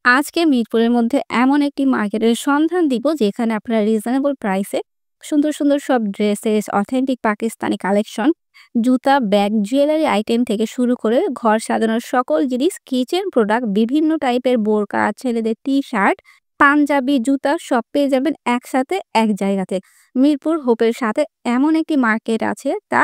আজকে মিরপুরের মধ্যে এমন একটি মার্কেটের সন্ধান দিব যেখানে আপনারা রিজনেবল প্রাইসে সুন্দর সুন্দর সব ড্রেসেস, অথেন্টিক পাকিস্তানি কালেকশন, জুতা, ব্যাগ, জুয়েলারি আইটেম থেকে শুরু করে ঘর সাজানোর সকল জিনিস, কিচেন প্রোডাক্ট, বিভিন্ন টাইপের বোরকা, ছেলেদের টি-শার্ট, পাঞ্জাবি, জুতা সব পেয়ে যাবেন একসাথে এক জায়গাতে। মিরপুর হোপের সাথে এমন একটি মার্কেট আছে তা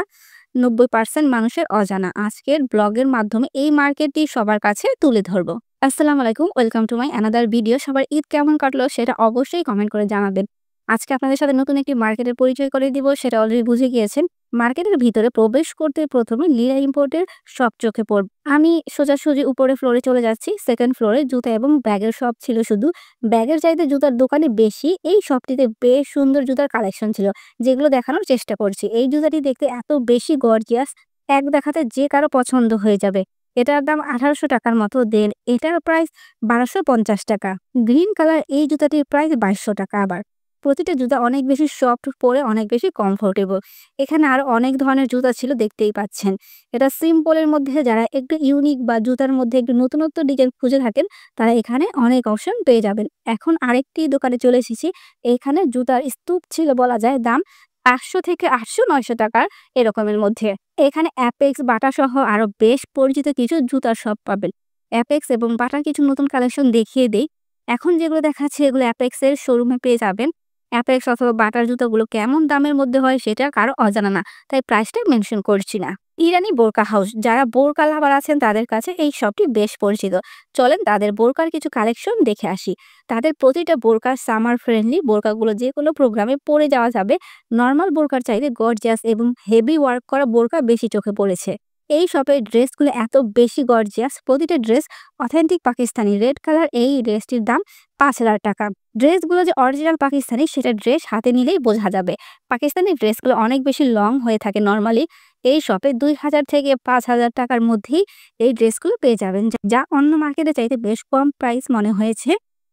90% মানুষের অজানা। আজকের ব্লগের মাধ্যমে এই মার্কেটটি সবার কাছে তুলে ধরবো। আসসালামু আলাইকুম, welcome to my another video. সবার ঈদ কেমন কাটলো সেটা অবশ্যই কমেন্ট করে জানাবেন। আজকে আপনাদের সাথে নতুন একটি মার্কেটের পরিচয় করে দিব, সেটা অলরেডি বুঝে গিয়েছেন। মার্কেটের ভিতরে প্রবেশ করতে প্রথমে লীলা ইম্পোর্টের শপ চোখে পড়বে। আমি সোজাসুজি উপরে ফ্লোরে চলে যাচ্ছি। সেকেন্ড ফ্লোরে জুতা এবং ব্যাগের শপ ছিল শুধু। ব্যাগের চাইতে জুতার দোকানে বেশি। এই শপটিতে বেশ সুন্দর জুতার কালেকশন ছিল, যেগুলো দেখানোর চেষ্টা করছি। এই জুতাটি দেখতে এত বেশি গর্জিয়াস, এক দেখাতে যে কারো পছন্দ হয়ে যাবে। এটার দাম ১৮০০ টাকার মতো। দেন এটার প্রাইস ১২৫০ টাকা। গ্রিন কালার এই জুতাটির প্রাইস ২২০০ টাকা। আবার প্রতিটা জুতা অনেক বেশি সফট, পরে অনেক বেশি কমফোর্টেবল। এখানে আরো অনেক ধরনের জুতা ছিল, দেখতেই পাচ্ছেন। এটা সিম্পলের মধ্যে যারা একটু ইউনিক বা জুতার মধ্যে একটু নতুনত্ব ডিজাইন খুঁজে থাকেন, তারা এখানে অনেক অপশন পেয়ে যাবেন। এখন আরেকটি দোকানে চলে এসেছি। এখানে জুতার স্তূপ ছিল বলা যায়। দাম ৫০০ থেকে ৮০০-৯০০ টাকার এরকমের মধ্যে। এখানে অ্যাপেক্স, বাটা সহ আরো বেশ পরিচিত কিছু জুতার শপ পাবেন। অ্যাপেক্স এবং বাটার কিছু নতুন কালেকশন দেখিয়ে দেই। এখন যেগুলো দেখাচ্ছি এগুলো অ্যাপেক্স এর শোরুমে পেয়ে যাবেন। অ্যাপেক্স অথবা বাটার জুতাগুলো কেমন দামের মধ্যে হয় সেটা কারো অজানা না, তাই প্রাইসটা মেনশন করছি না। ইরানি বোরকা হাউস, যারা বোরকা লাভার আছেন তাদের কাছে এই শপটি বেশ পরিচিত। চলেন তাদের বোরকার কিছু কালেকশন দেখে আসি। তাদের প্রতিটা বোরকা সামার ফ্রেন্ডলি। বোরকাগুলো যে কোনো প্রোগ্রামে পরে যাওয়া যাবে। নরমাল বোরকার চাইতে গর্জিয়াস এবং হেভি ওয়ার্ক করা বোরকা বেশি চোখে পড়েছে। এই শপের ড্রেসগুলো এত বেশি গর্জিয়াস, প্রতিটা dress authentic Pakistani. Red colour এই ড্রেসটির দাম ৫০০০ টাকা। ড্রেসগুলো যে অরিজিনাল পাকিস্তানি সেটা ড্রেস হাতে নিলেই বোঝা যাবে। পাকিস্তানি ড্রেসগুলো অনেক বেশি লং হয়ে থাকে নর্মালি। এই শপে ২০০০ থেকে ৫০০০ টাকার মধ্যেই এই ড্রেসগুলো পেয়ে যাবেন, যা অন্য মার্কেটে চাইতে বেশ কম প্রাইস মনে হয়েছে।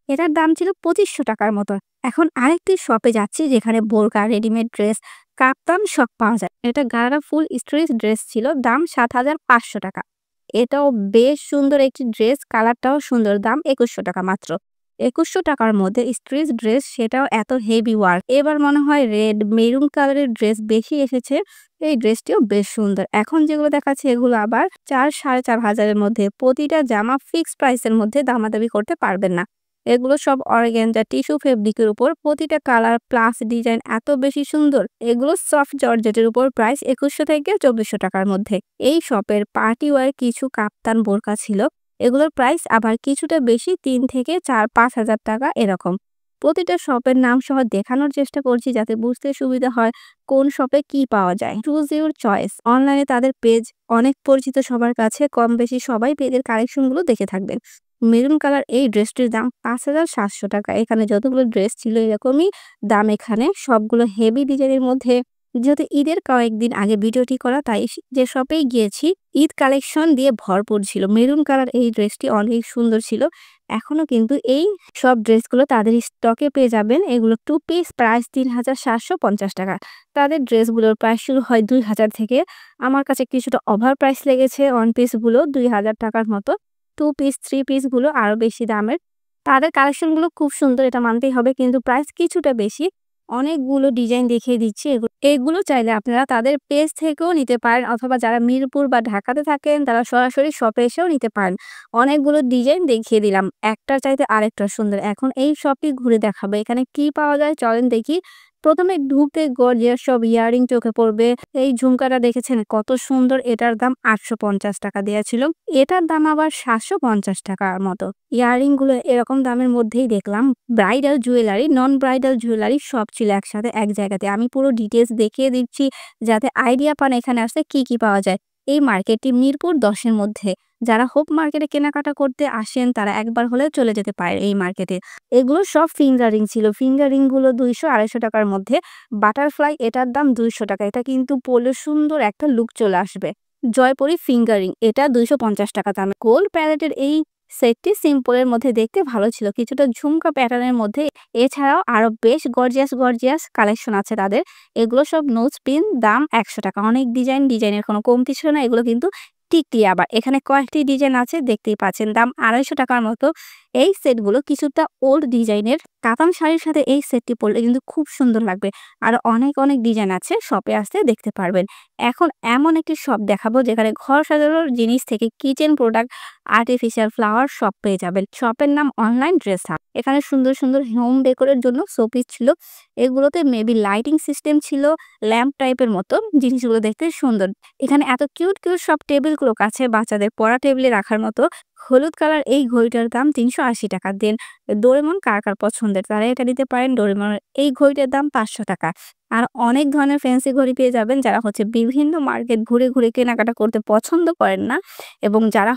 এটার দাম ছিল ২৫০০ টাকার মতো। এখন আরেকটি শপে যাচ্ছি যেখানে বোরকা, রেডিমেড ড্রেস, কাপ্তান সব পাওয়া যায়। এটা গারারা ফুল স্ট্রেচ ড্রেস ছিল, দাম ৭৫০০ টাকা। এটাও বেশ সুন্দর একটি ড্রেস, কালারটাও সুন্দর, দাম ২১০০ টাকা মাত্র। ২১০০ টাকার মধ্যে স্ট্রেচ ড্রেস, সেটাও এত হেভি ওয়ার্ক। এবার মনে হয় রেড মেরুন কালারের ড্রেস বেশি এসেছে। এই ড্রেসটিও বেশ সুন্দর। এখন যেগুলো দেখাচ্ছে এগুলো আবার ৪-৪.৫ হাজারের মধ্যে। প্রতিটা জামা ফিক্সড প্রাইসের মধ্যে, দামাদামি করতে পারবেন না। এগুলো সব অর্গানজা টিস্যু ফেব্রিকের উপর, প্রতিটা কালার প্লাস ডিজাইন এত বেশি সুন্দর। এগুলো সফট জর্জেটের উপর, প্রাইস ২১০০ থেকে ২৪০০ টাকার মধ্যে। এই শপের পার্টি ওয়্যার কিছু কাপ্তান বোরকা ছিল। এগুলোর প্রাইস আবার কিছুটা বেশি, ৩ থেকে ৪-৫ হাজার টাকা এরকম। প্রতিটা শপের নাম সহ দেখানোর চেষ্টা করছি যাতে বুঝতে সুবিধা হয় কোন শপে কি পাওয়া যায়। Choose your choice. অনলাইনে তাদের পেজ অনেক পরিচিত সবার কাছে, কম বেশি সবাই পেজের কালেকশনগুলো দেখে থাকবেন। মেরুন কালার এই ড্রেসটির দাম ৫৭০০ টাকা। এখানে যতগুলো ড্রেস ছিল এরকমই দাম। এখানে সবগুলো হেভি ডিজাইনের মধ্যে। যেহেতু ঈদের কয়েকদিন আগে ভিডিওটি করা, তাই যে শপেই গিয়েছি ঈদ কালেকশন দিয়ে ভরপুর ছিল। মেরুন কালার এই ড্রেসটি অনেক সুন্দর ছিল। এখনো কিন্তু এই সব ড্রেসগুলো তাদের স্টকে পেয়ে যাবেন। এগুলো 2 পিস, প্রাইস ৩৭৫০ টাকা। তাদের ড্রেসগুলোর প্রাইস শুরু হয় ২০০০ থেকে। আমার কাছে কিছুটা ওভার প্রাইস লেগেছে। 1 পিসগুলো ২০০০ টাকার মতো। 2 পিস, 3 পিসগুলো আরো বেশি দামের। তাদের কালেকশনগুলো খুব সুন্দর, এটা মানতেই হবে, কিন্তু প্রাইস কিছুটা বেশি। অনেকগুলো ডিজাইন দেখিয়ে দিচ্ছি। এগুলো চাইলে আপনারা তাদের পেজ থেকেও নিতে পারেন, অথবা যারা মিরপুর বা ঢাকাতে থাকেন তারা সরাসরি শপে এসেও নিতে পারেন। অনেকগুলো ডিজাইন দেখিয়ে দিলাম, একটার চাইতে আরেকটা সুন্দর। এখন এই শপটি ঘুরে দেখাবো এখানে কি পাওয়া যায়, চলেন দেখি। প্রথমে ঢুকতে গর্জিয়াস সব ইয়ারিং চোখে পড়বে। এই ঝুমকাটা দেখেছেন কত সুন্দর, এটার দাম ৮৫০ টাকা দেওয়া ছিল। এটার দাম আবার ৭৫০ টাকার মতো। ইয়ারিং গুলো এরকম দামের মধ্যেই দেখলাম। ব্রাইডাল জুয়েলারি, নন ব্রাইডাল জুয়েলারি সব ছিল একসাথে এক জায়গাতে। আমি পুরো ডিটেলস দেখিয়ে দিচ্ছি যাতে আইডিয়া পান এখানে আসলে কি কি পাওয়া যায়। এই মার্কেটটি মিরপুর ১০-এর মধ্যে। যারা হোপ মার্কেটে কেনাকাটা করতে আসেন তারা একবার হলেও চলে যেতে পারে এই মার্কেটে। এগুলো সব ফিঙ্গারিং ছিল। ফিঙ্গারিং গুলো ২০০-২৫০ টাকার মধ্যে। বাটারফ্লাই, এটার দাম ২০০ টাকা। এটা কিন্তু পরলে সুন্দর একটা লুক চলে আসবে। জয়পুরি ফিঙ্গারিং, এটা ২৫০ টাকা দামে। গোল্ড প্যালেটের এই সেটটি সিম্পলের মধ্যে দেখতে ভালো ছিল, কিছুটা ঝুমকা প্যাটার্নের মধ্যে। এছাড়াও আরো বেশ গর্জিয়াস গর্জিয়াস কালেকশন আছে তাদের। এগুলো সব নোজ পিন, দাম ১০০ টাকা। অনেক ডিজাইনের কোনো কমতি ছিল না। এগুলো কিন্তু টিকলি। আবার এখানে কয়েকটি ডিজাইন আছে, দেখতেই পাচ্ছেন। দাম ২৫০ টাকার মতো। এই সেটগুলো কিছুটা ওল্ড ডিজাইনের কাতান শাড়ির সাথে এই সেটটি পরলে কিন্তু খুব সুন্দর লাগবে। আর অনেক ডিজাইন আছে, শপে আসলে দেখতে পারবেন। এখন এমন একটি শপ দেখাবো যেখানে ঘর সাজানোর জিনিস থেকে কিচেন প্রোডাক্ট, আর্টিফিশিয়াল ফ্লাওয়ার সব পেয়ে যাবেন। শপের নাম অনলাইন ড্রেস হাব। এখানে সুন্দর হোম ডেকোরের জন্য শোপিস ছিল। এগুলোতে মেবি লাইটিং সিস্টেম ছিল, ল্যাম্প টাইপের মতো। জিনিসগুলো দেখতে সুন্দর। এখানে এত কিউট সব টেবিল ক্লক আছে বাচ্চাদের পড়া টেবিলে রাখার মতো। হলুদ কালার এই ঘড়িটার দাম ৩৮০ টাকা। দেন ডোরেমন কার পছন্দের তারা এটা নিতে পারেন। ডোরেমনের এই ঘড়িটার দাম ৫০০ টাকা। আর অনেক ধরনের ফ্যান্সি ঘড়ি পেয়ে যাবেন যারা বিভিন্ন মার্কেট ঘুরে কেনাকাটা করতে পছন্দ করেন না এবং যারা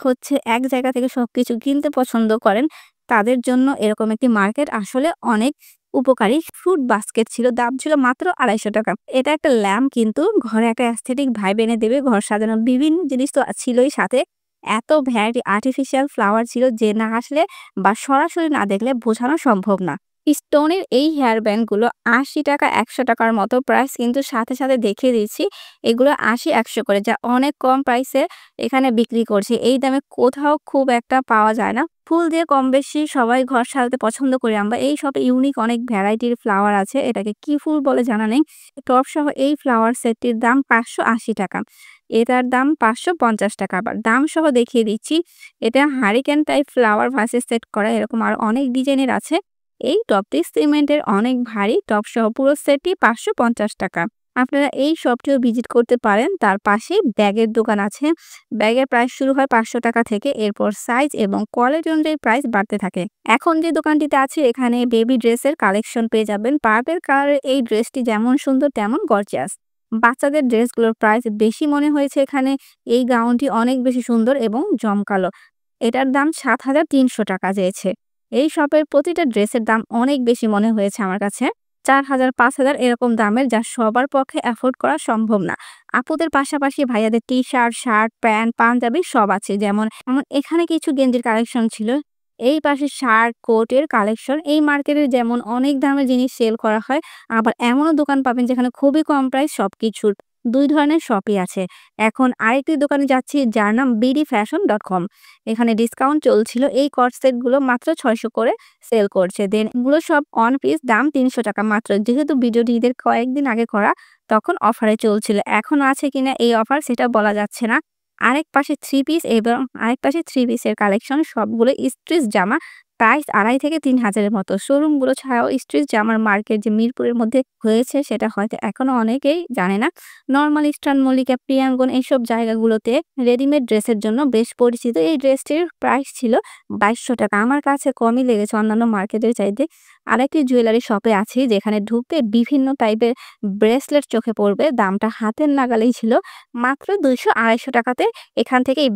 এক জায়গা থেকে সবকিছু কিনতে পছন্দ করেন, তাদের জন্য এরকম একটি মার্কেট আসলে অনেক উপকারী। ফ্রুট বাস্কেট ছিল, দাম ছিল মাত্র ২৫০ টাকা। এটা একটা ল্যাম্প, কিন্তু ঘরে একটা অ্যাস্থেটিক ভাইব এনে দেবে। ঘর সাজানোর বিভিন্ন জিনিস তো ছিলই, সাথে এত ভ্যারাইটি আর্টিফিশিয়াল ফ্লাওয়ার ছিল যে না আসলে বা সরাসরি না দেখলে বোঝানো সম্ভব না। স্টোনের এই হেয়ার ব্যান্ডগুলো ৮০ টাকা ১০০ টাকার মতো প্রাইস, কিন্তু সাথে দেখিয়ে দিচ্ছি এগুলো ৮০-১০০ করে, যা অনেক কম প্রাইসে এখানে বিক্রি করছে। এই দামে কোথাও খুব একটা পাওয়া যায় না। ফুল দিয়ে কম বেশি সবাই ঘর সাজাতে পছন্দ করি আমরা। এই শপে ইউনিক অনেক ভ্যারাইটির ফ্লাওয়ার আছে। এটাকে কি ফুল বলে জানা নেই। টব সহ এই ফ্লাওয়ার সেটটির দাম ৫৮০ টাকা। এটার দাম ৫৫০ টাকা। আবার দাম সহ দেখিয়ে দিচ্ছি। এটা হারিকেন টাইপ ফ্লাওয়ার ভাসে সেট করা, এরকম আরো অনেক ডিজাইনের আছে। এই টবটি সিমেন্টের, অনেক ভারী। টব সহ পুরো সেটটি ৫৫০ টাকা। আপনারা এই শপটিও ভিজিট করতে পারেন। তার পাশেই ব্যাগের দোকান আছে। ব্যাগের প্রাইস শুরু হয় ৫০০ টাকা থেকে। এরপর সাইজ এবং কোয়ালিটি অনুযায়ী প্রাইস বাড়তে থাকে। এখন যে দোকানটিতে আছে এখানে বেবি ড্রেসের কালেকশন পেয়ে যাবেন। পার্পল কালারের এই ড্রেসটি যেমন সুন্দর তেমন গর্জিয়াস। বাচ্চাদের ড্রেসগুলোর প্রাইস বেশি মনে হয়েছে এখানে। এই গাউনটি অনেক বেশি সুন্দর এবং জমকালো। এটার দাম ৭৩০০ টাকা চেয়েছে। এই শপের প্রতিটা ড্রেসের দাম অনেক বেশি মনে হয়েছে আমার কাছে। ৪,০০০, ৫,০০০ এরকম দামের, যা সবার পক্ষে এফোর্ড করা সম্ভব না। আপুদের পাশাপাশি ভাইয়াদের টি-শার্ট, শার্ট, প্যান্ট, পাঞ্জাবি সব আছে। যেমন এখানে কিছু গেঞ্জির কালেকশন ছিল। এই পাশে শার্ট, কোটের কালেকশন। এই মার্কেটে যেমন অনেক দামের জিনিস সেল করা হয়, আবার এমনও দোকান পাবেন যেখানে খুবই কম প্রাইস সবকিছুর। ২ ধরনের শপই আছে। এখন আরেকটি দোকানে যাচ্ছি যার নাম bdfashion.com। এখানে ডিসকাউন্ট চলছিল। এই কট সেটগুলো মাত্র ৬০০ করে সেল করছে। দেন এগুলো সব অন পিস, দাম ৩০০ টাকা মাত্র। যেহেতু ভিডিওটি ঈদের কয়েকদিন আগে করা, তখন অফারে চলছিল। এখনো আছে কিনা এই অফার সেটা বলা যাচ্ছে না। আরেক পাশে 3 পিস এবং আরেক পাশে 3 পিসের কালেকশন, সবগুলো স্ট্রেচ জামা। প্রাইস ২,৫০০ থেকে ৩,০০০ এর মতো। শোরুমগুলো ছাড়াও স্ট্রেচ জামার মার্কেট যে মিরপুরের মধ্যে হয়েছে সেটা হয়তো এখনো অনেকেই জানে না। নরমাল ইস্টার্ন মল্লিকা, প্রিয়াঙ্গন এইসব জায়গাগুলোতে রেডিমেড ড্রেসের জন্য বেশ পরিচিত। এই ড্রেসটির প্রাইস ছিল ২২০০ টাকা। আমার কাছে কমই লেগেছে অন্যান্য মার্কেটের চাইতে। আরেকটি জুয়েলারি শপে আছি যেখানে ঢুকতে বিভিন্ন টাইপের ব্রেসলেট চোখে পড়বে। দামটা হাতের নাগালেই ছিল। মাত্র ২০০-২৫০ টাকাতে এখান থেকে এই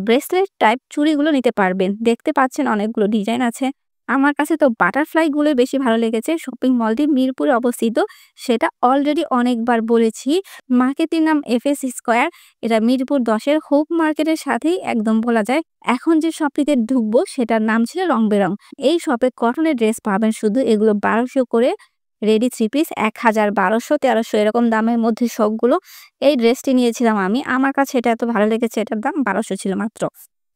ব্রেসলেট টাইপ চুড়িগুলো নিতে পারবেন। দেখতে পাচ্ছেন অনেকগুলো ডিজাইন আছে। আমার কাছে তো বাটারফ্লাই গুলো বেশি ভালো লেগেছে। শপিং মলটি মিরপুরে অবস্থিত, সেটা অলরেডি অনেকবার বলেছি। মার্কেটটির নাম এফএস স্কয়ার। এটা মিরপুর ১০ এর হোপ মার্কেটের সাথেই একদম বলা যায়। এখন যে শপটিতে ঢুকবো সেটার নাম ছিল রং বেরং। এই শপে কটনের ড্রেস পাবেন শুধু। এগুলো ১২০০ করে রেডি 3 পিস, ১,০০০, ১২০০, ১৩০০ এরকম দামের মধ্যে সবগুলো। এই ড্রেসটি নিয়েছিলাম আমি। আমার কাছে এটা এত ভালো লেগেছে, এটার দাম ১২০০ ছিল মাত্র।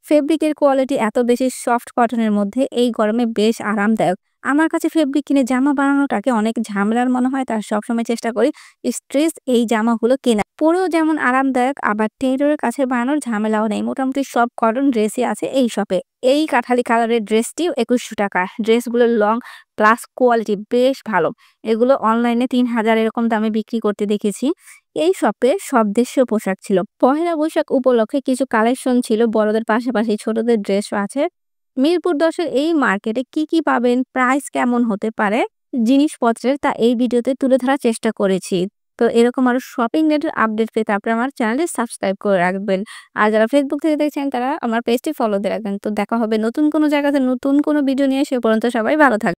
ফেব্রিকের কোয়ালিটি এত বেশি সফট কটনের মধ্যে, এই গরমে বেশ আরামদায়ক। আমার কাছে ফেব্রিক কিনে জামা বানানোটাকে অনেক ঝামেলার মনে হয়, তার সবসময় চেষ্টা করি স্ট্রেচ এই জামাগুলো কেনা। পরেও যেমন আরামদায়ক, আবার টেইলরের কাছে বানানোর ঝামেলাও নেই। মোটামুটি সব কটন ড্রেসই আছে এই শপে। এই কাঠালি কালারের ড্রেসটিও ২১০০ টাকা। ড্রেসগুলো লং প্লাস কোয়ালিটি বেশ ভালো। এগুলো অনলাইনে ৩,০০০ এরকম দামে বিক্রি করতে দেখেছি। এই শপে সব দেশীয় পোশাক ছিল। পহেলা বৈশাখ উপলক্ষে কিছু কালেকশন ছিল। বড়দের পাশাপাশি ছোটদের ড্রেসও আছে। মিরপুর ১০ এর এই মার্কেটে কি পাবেন, প্রাইস কেমন হতে পারে জিনিসপত্রের, তা এই ভিডিওতে তুলে ধরার চেষ্টা করেছি। তো এরকম আরো শপিং রিলেটেড আপডেট পেতে আপনারা আমার চ্যানেলটি সাবস্ক্রাইব করে রাখবেন। আর যারা ফেসবুক থেকে দেখছেন তারা আমার পেজটি ফলো দিয়ে রাখবেন। তো দেখা হবে নতুন কোনো জায়গাতে নতুন কোনো ভিডিও নিয়ে। সে পর্যন্ত সবাই ভালো থাকবেন।